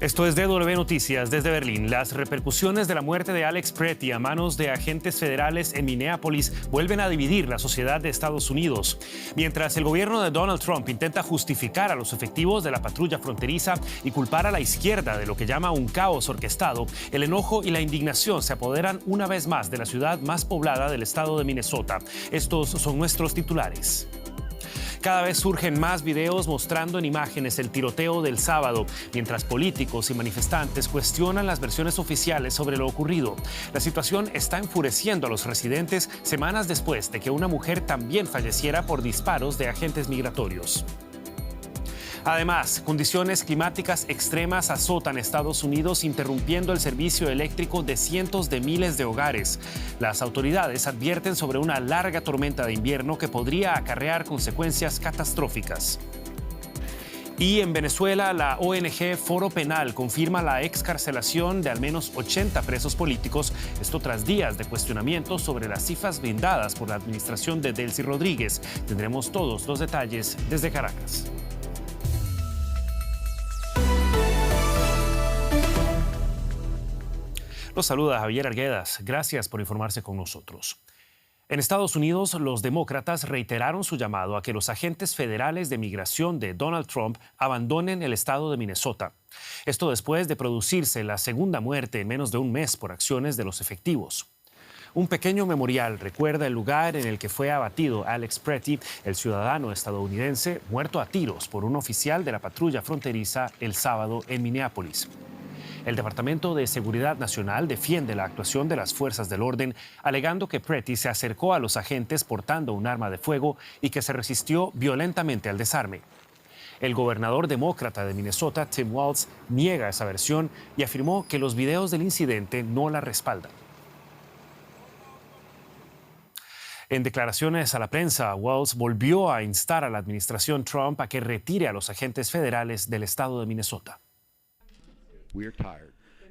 Esto es DW Noticias desde Berlín. Las repercusiones de la muerte de Alex Pretty a manos de agentes federales en Minneapolis vuelven a dividir la sociedad de Estados Unidos. Mientras el gobierno de Donald Trump intenta justificar a los efectivos de la patrulla fronteriza y culpar a la izquierda de lo que llama un caos orquestado, el enojo y la indignación se apoderan una vez más de la ciudad más poblada del estado de Minnesota. Estos son nuestros titulares. Cada vez surgen más videos mostrando en imágenes el tiroteo del sábado, mientras políticos y manifestantes cuestionan las versiones oficiales sobre lo ocurrido. La situación está enfureciendo a los residentes semanas después de que una mujer también falleciera por disparos de agentes migratorios. Además, condiciones climáticas extremas azotan Estados Unidos, interrumpiendo el servicio eléctrico de cientos de miles de hogares. Las autoridades advierten sobre una larga tormenta de invierno que podría acarrear consecuencias catastróficas. Y en Venezuela, la ONG Foro Penal confirma la excarcelación de al menos 80 presos políticos, esto tras días de cuestionamientos sobre las cifras brindadas por la administración de Delcy Rodríguez. Tendremos todos los detalles desde Caracas. Los saluda Javier Arguedas. Gracias por informarse con nosotros. En Estados Unidos, los demócratas reiteraron su llamado a que los agentes federales de migración de Donald Trump abandonen el estado de Minnesota. Esto después de producirse la segunda muerte en menos de un mes por acciones de los efectivos. Un pequeño memorial recuerda el lugar en el que fue abatido Alex Pretty, el ciudadano estadounidense muerto a tiros por un oficial de la patrulla fronteriza el sábado en Minneapolis. El Departamento de Seguridad Nacional defiende la actuación de las fuerzas del orden, alegando que Pretty se acercó a los agentes portando un arma de fuego y que se resistió violentamente al desarme. El gobernador demócrata de Minnesota, Tim Walz, niega esa versión y afirmó que los videos del incidente no la respaldan. En declaraciones a la prensa, Walz volvió a instar a la administración Trump a que retire a los agentes federales del estado de Minnesota.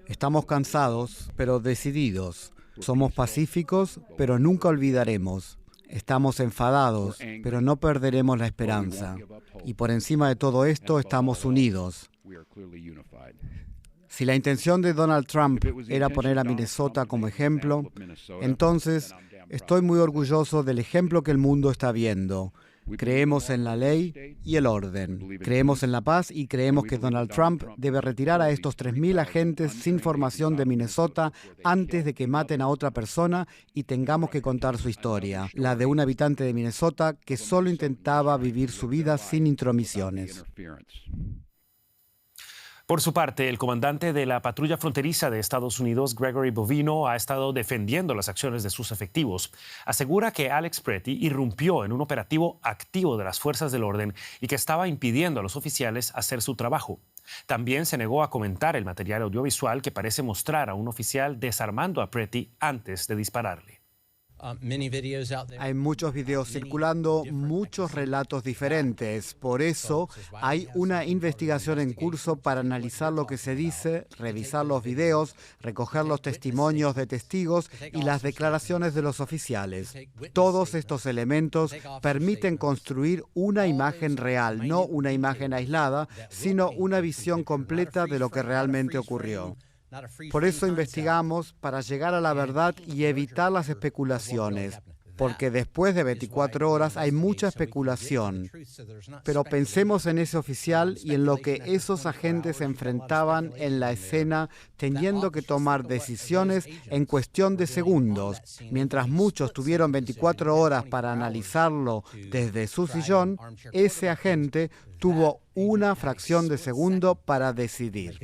Estamos cansados, pero decididos. Somos pacíficos, pero nunca olvidaremos. Estamos enfadados, pero no perderemos la esperanza. Y por encima de todo esto, estamos unidos. Si la intención de Donald Trump era poner a Minnesota como ejemplo, entonces estoy muy orgulloso del ejemplo que el mundo está viendo. Creemos en la ley y el orden. Creemos en la paz y creemos que Donald Trump debe retirar a estos 3.000 agentes sin formación de Minnesota antes de que maten a otra persona y tengamos que contar su historia, la de un habitante de Minnesota que solo intentaba vivir su vida sin intromisiones. Por su parte, el comandante de la patrulla fronteriza de Estados Unidos, Gregory Bovino, ha estado defendiendo las acciones de sus efectivos. Asegura que Alex Pretty irrumpió en un operativo activo de las fuerzas del orden y que estaba impidiendo a los oficiales hacer su trabajo. También se negó a comentar el material audiovisual que parece mostrar a un oficial desarmando a Pretty antes de dispararle. Hay muchos videos circulando, muchos relatos diferentes. Por eso hay una investigación en curso para analizar lo que se dice, revisar los videos, recoger los testimonios de testigos y las declaraciones de los oficiales. Todos estos elementos permiten construir una imagen real, no una imagen aislada, sino una visión completa de lo que realmente ocurrió. Por eso investigamos para llegar a la verdad y evitar las especulaciones, porque después de 24 horas hay mucha especulación. Pero pensemos en ese oficial y en lo que esos agentes enfrentaban en la escena, teniendo que tomar decisiones en cuestión de segundos. Mientras muchos tuvieron 24 horas para analizarlo desde su sillón, ese agente tuvo una fracción de segundo para decidir.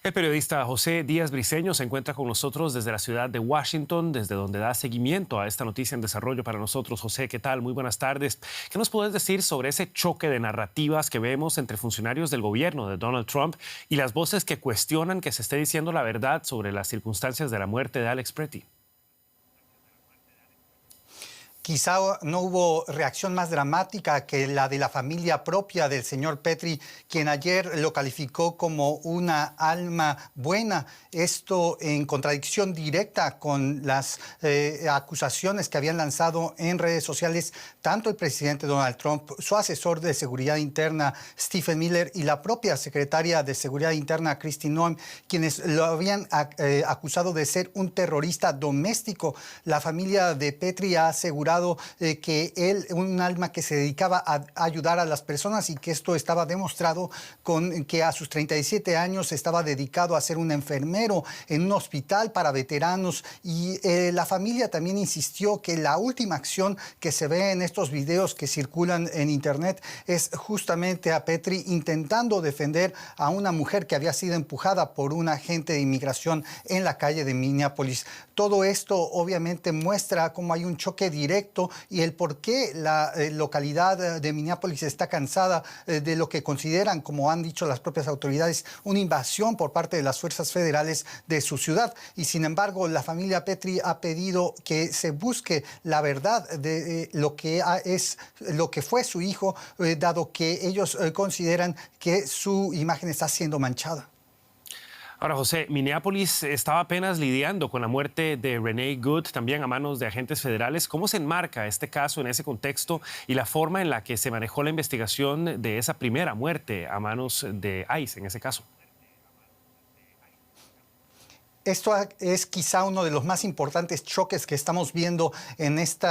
El periodista José Díaz Briceño se encuentra con nosotros desde la ciudad de Washington, desde donde da seguimiento a esta noticia en desarrollo para nosotros. José, ¿qué tal? Muy buenas tardes. ¿Qué nos puedes decir sobre ese choque de narrativas que vemos entre funcionarios del gobierno de Donald Trump y las voces que cuestionan que se esté diciendo la verdad sobre las circunstancias de la muerte de Alex Pretty? Quizá no hubo reacción más dramática que la de la familia propia del señor Petri, quien ayer lo calificó como una alma buena. Esto en contradicción directa con las acusaciones que habían lanzado en redes sociales tanto el presidente Donald Trump, su asesor de seguridad interna Stephen Miller y la propia secretaria de seguridad interna Kristi Noem, quienes lo habían acusado de ser un terrorista doméstico. La familia de Petri ha asegurado que él, un alma que se dedicaba a ayudar a las personas y que esto estaba demostrado con que a sus 37 años estaba dedicado a ser un enfermero en un hospital para veteranos. Y la familia también insistió que la última acción que se ve en estos videos que circulan en internet es justamente a Petri intentando defender a una mujer que había sido empujada por un agente de inmigración en la calle de Minneapolis. Todo esto obviamente muestra cómo hay un choque directo y el por qué la localidad de Minneapolis está cansada de lo que consideran, como han dicho las propias autoridades, una invasión por parte de las fuerzas federales de su ciudad. Y sin embargo, la familia Petri ha pedido que se busque la verdad de lo que fue su hijo, dado que ellos consideran que su imagen está siendo manchada. Ahora, José, Minneapolis estaba apenas lidiando con la muerte de Renee Good, también a manos de agentes federales. ¿Cómo se enmarca este caso en ese contexto y la forma en la que se manejó la investigación de esa primera muerte a manos de ICE en ese caso? Esto es quizá uno de los más importantes choques que estamos viendo en este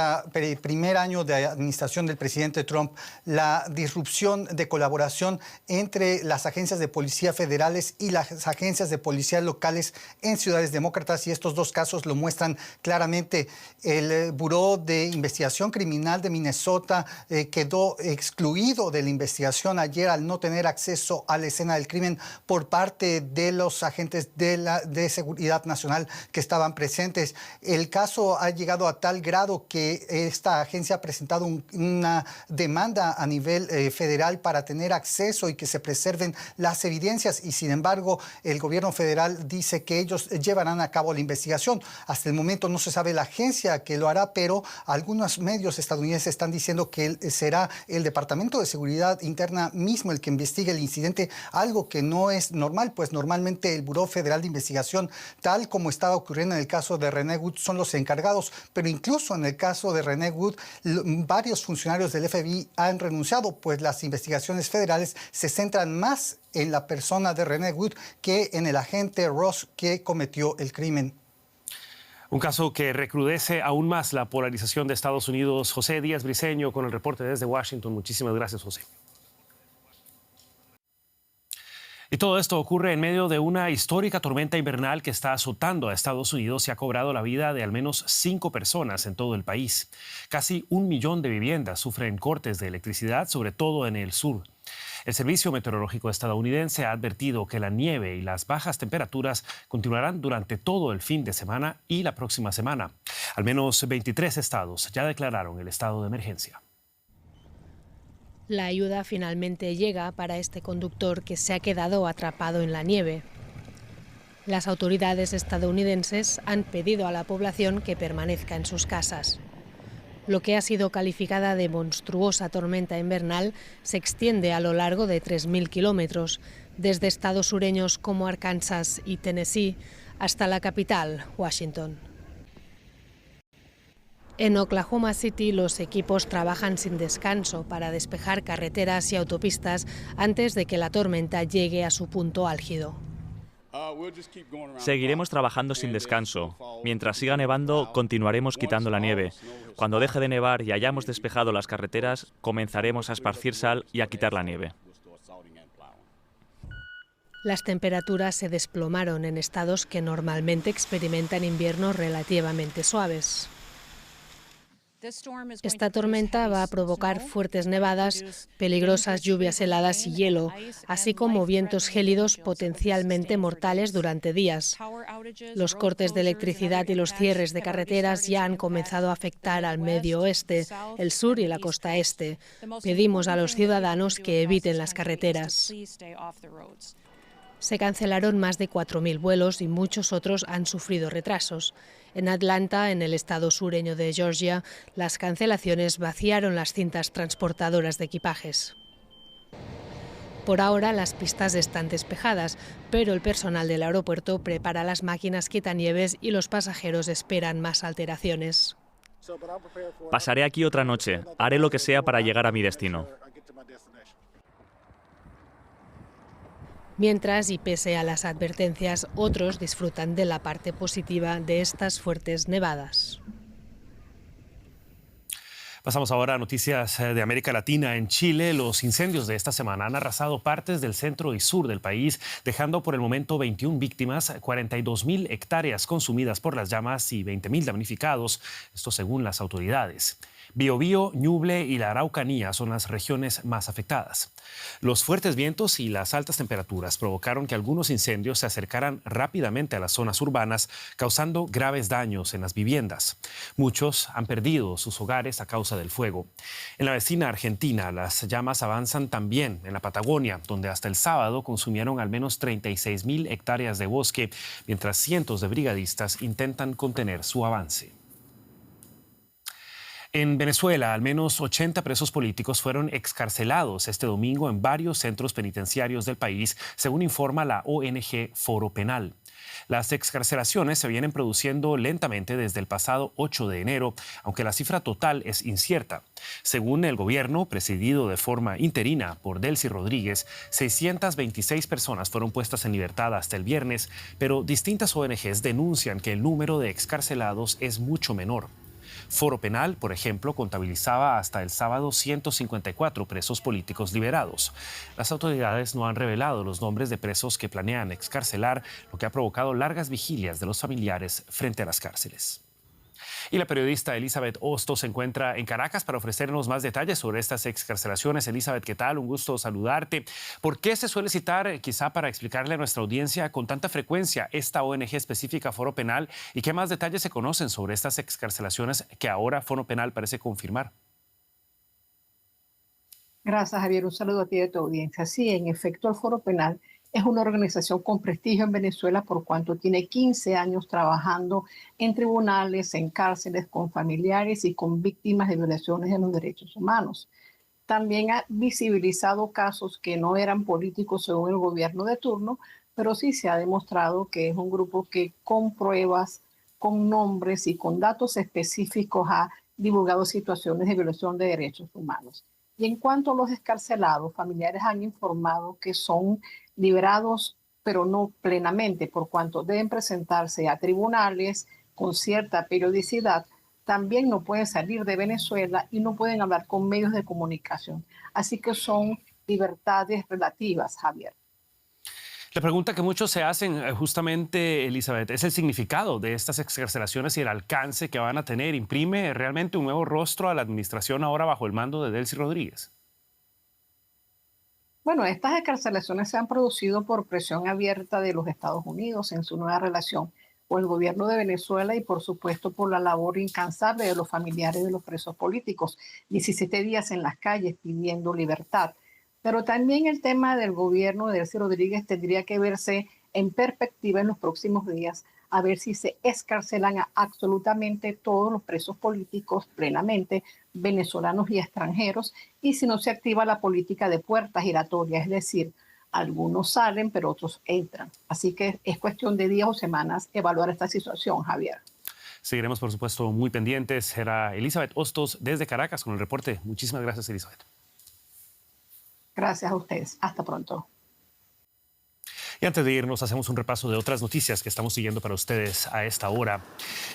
primer año de administración del presidente Trump, la disrupción de colaboración entre las agencias de policía federales y las agencias de policía locales en ciudades demócratas, y estos dos casos lo muestran claramente. El Buró de Investigación Criminal de Minnesota quedó excluido de la investigación ayer al no tener acceso a la escena del crimen por parte de los agentes de seguridad nacional que estaban presentes. El caso ha llegado a tal grado que esta agencia ha presentado una demanda a nivel federal para tener acceso y que se preserven las evidencias, y sin embargo el gobierno federal dice que ellos llevarán a cabo la investigación. Hasta el momento no se sabe la agencia que lo hará, pero algunos medios estadounidenses están diciendo que será el Departamento de Seguridad Interna mismo el que investigue el incidente, algo que no es normal, pues normalmente el Buró Federal de Investigación, tal como estaba ocurriendo en el caso de Renee Good, son los encargados. Pero incluso en el caso de Renee Good, varios funcionarios del FBI han renunciado, pues las investigaciones federales se centran más en la persona de Renee Good que en el agente Ross que cometió el crimen. Un caso que recrudece aún más la polarización de Estados Unidos. José Díaz Briceño con el reporte desde Washington. Muchísimas gracias, José. Y todo esto ocurre en medio de una histórica tormenta invernal que está azotando a Estados Unidos y ha cobrado la vida de al menos 5 personas en todo el país. Casi 1 millón de viviendas sufren cortes de electricidad, sobre todo en el sur. El Servicio Meteorológico estadounidense ha advertido que la nieve y las bajas temperaturas continuarán durante todo el fin de semana y la próxima semana. Al menos 23 estados ya declararon el estado de emergencia. La ayuda finalmente llega para este conductor que se ha quedado atrapado en la nieve. Las autoridades estadounidenses han pedido a la población que permanezca en sus casas. Lo que ha sido calificada de monstruosa tormenta invernal se extiende a lo largo de 3.000 kilómetros, desde estados sureños como Arkansas y Tennessee hasta la capital, Washington. En Oklahoma City, los equipos trabajan sin descanso para despejar carreteras y autopistas antes de que la tormenta llegue a su punto álgido. Seguiremos trabajando sin descanso. Mientras siga nevando, continuaremos quitando la nieve. Cuando deje de nevar y hayamos despejado las carreteras, comenzaremos a esparcir sal y a quitar la nieve. Las temperaturas se desplomaron en estados que normalmente experimentan inviernos relativamente suaves. Esta tormenta va a provocar fuertes nevadas, peligrosas lluvias heladas y hielo, así como vientos gélidos potencialmente mortales durante días. Los cortes de electricidad y los cierres de carreteras ya han comenzado a afectar al medio oeste, el sur y la costa este. Pedimos a los ciudadanos que eviten las carreteras. Se cancelaron más de 4.000 vuelos y muchos otros han sufrido retrasos. En Atlanta, en el estado sureño de Georgia, las cancelaciones vaciaron las cintas transportadoras de equipajes. Por ahora las pistas están despejadas, pero el personal del aeropuerto prepara las máquinas quitanieves y los pasajeros esperan más alteraciones. Pasaré aquí otra noche. Haré lo que sea para llegar a mi destino. Mientras, y pese a las advertencias, otros disfrutan de la parte positiva de estas fuertes nevadas. Pasamos ahora a noticias de América Latina. En Chile, los incendios de esta semana han arrasado partes del centro y sur del país, dejando por el momento 21 víctimas, 42.000 hectáreas consumidas por las llamas y 20.000 damnificados, esto según las autoridades. Biobío, Ñuble y la Araucanía son las regiones más afectadas. Los fuertes vientos y las altas temperaturas provocaron que algunos incendios se acercaran rápidamente a las zonas urbanas, causando graves daños en las viviendas. Muchos han perdido sus hogares a causa del fuego. En la vecina Argentina, las llamas avanzan también en la Patagonia, donde hasta el sábado consumieron al menos 36.000 hectáreas de bosque, mientras cientos de brigadistas intentan contener su avance. En Venezuela, al menos 80 presos políticos fueron excarcelados este domingo en varios centros penitenciarios del país, según informa la ONG Foro Penal. Las excarcelaciones se vienen produciendo lentamente desde el pasado 8 de enero, aunque la cifra total es incierta. Según el gobierno, presidido de forma interina por Delcy Rodríguez, 626 personas fueron puestas en libertad hasta el viernes, pero distintas ONGs denuncian que el número de excarcelados es mucho menor. Foro Penal, por ejemplo, contabilizaba hasta el sábado 154 presos políticos liberados. Las autoridades no han revelado los nombres de presos que planean excarcelar, lo que ha provocado largas vigilias de los familiares frente a las cárceles. Y la periodista Elizabeth Hostos se encuentra en Caracas para ofrecernos más detalles sobre estas excarcelaciones. Elizabeth, ¿qué tal? Un gusto saludarte. ¿Por qué se suele citar, quizá para explicarle a nuestra audiencia con tanta frecuencia, esta ONG específica, Foro Penal? ¿Y qué más detalles se conocen sobre estas excarcelaciones que ahora Foro Penal parece confirmar? Gracias, Javier. Un saludo a ti y a tu audiencia. Sí, en efecto, el Foro Penal es una organización con prestigio en Venezuela por cuanto tiene 15 años trabajando en tribunales, en cárceles, con familiares y con víctimas de violaciones de los derechos humanos. También ha visibilizado casos que no eran políticos según el gobierno de turno, pero sí se ha demostrado que es un grupo que con pruebas, con nombres y con datos específicos ha divulgado situaciones de violación de derechos humanos. Y en cuanto a los excarcelados, familiares han informado que son liberados, pero no plenamente, por cuanto deben presentarse a tribunales con cierta periodicidad. También no pueden salir de Venezuela y no pueden hablar con medios de comunicación. Así que son libertades relativas, Javier. La pregunta que muchos se hacen justamente, Elizabeth, es el significado de estas excarcelaciones y el alcance que van a tener. ¿Imprime realmente un nuevo rostro a la administración ahora bajo el mando de Delcy Rodríguez? Bueno, estas excarcelaciones se han producido por presión abierta de los Estados Unidos en su nueva relación con el gobierno de Venezuela y, por supuesto, por la labor incansable de los familiares de los presos políticos. 17 días en las calles pidiendo libertad. Pero también el tema del gobierno de Delcy Rodríguez tendría que verse en perspectiva en los próximos días, a ver si se excarcelan a absolutamente todos los presos políticos plenamente, venezolanos y extranjeros, y si no se activa la política de puertas giratorias, es decir, algunos salen, pero otros entran. Así que es cuestión de días o semanas evaluar esta situación, Javier. Seguiremos, por supuesto, muy pendientes. Era Elizabeth Hostos desde Caracas con el reporte. Muchísimas gracias, Elizabeth. Gracias a ustedes. Hasta pronto. Y antes de irnos, hacemos un repaso de otras noticias que estamos siguiendo para ustedes a esta hora.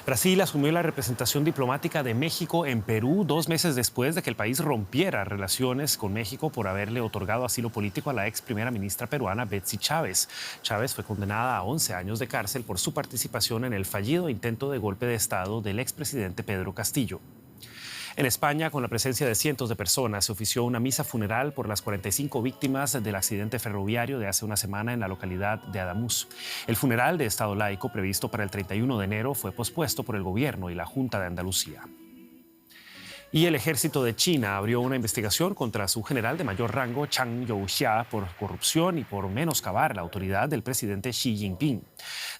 Brasil asumió la representación diplomática de México en Perú 2 meses después de que el país rompiera relaciones con México por haberle otorgado asilo político a la ex primera ministra peruana Betsy Chávez. Chávez fue condenada a 11 años de cárcel por su participación en el fallido intento de golpe de Estado del expresidente Pedro Castillo. En España, con la presencia de cientos de personas, se ofició una misa funeral por las 45 víctimas del accidente ferroviario de hace una semana en la localidad de Ademuz. El funeral de Estado laico, previsto para el 31 de enero, fue pospuesto por el gobierno y la Junta de Andalucía. Y el ejército de China abrió una investigación contra su general de mayor rango, Chang Youxia, por corrupción y por menoscabar la autoridad del presidente Xi Jinping.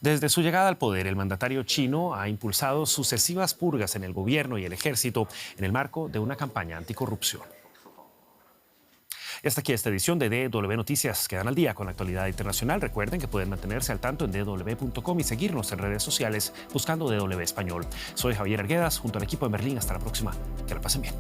Desde su llegada al poder, el mandatario chino ha impulsado sucesivas purgas en el gobierno y el ejército en el marco de una campaña anticorrupción. Y hasta aquí esta edición de DW Noticias. Quedan al día con la actualidad internacional. Recuerden que pueden mantenerse al tanto en dw.com y seguirnos en redes sociales buscando DW Español. Soy Javier Arguedas, junto al equipo de Berlín. Hasta la próxima. Que la pasen bien.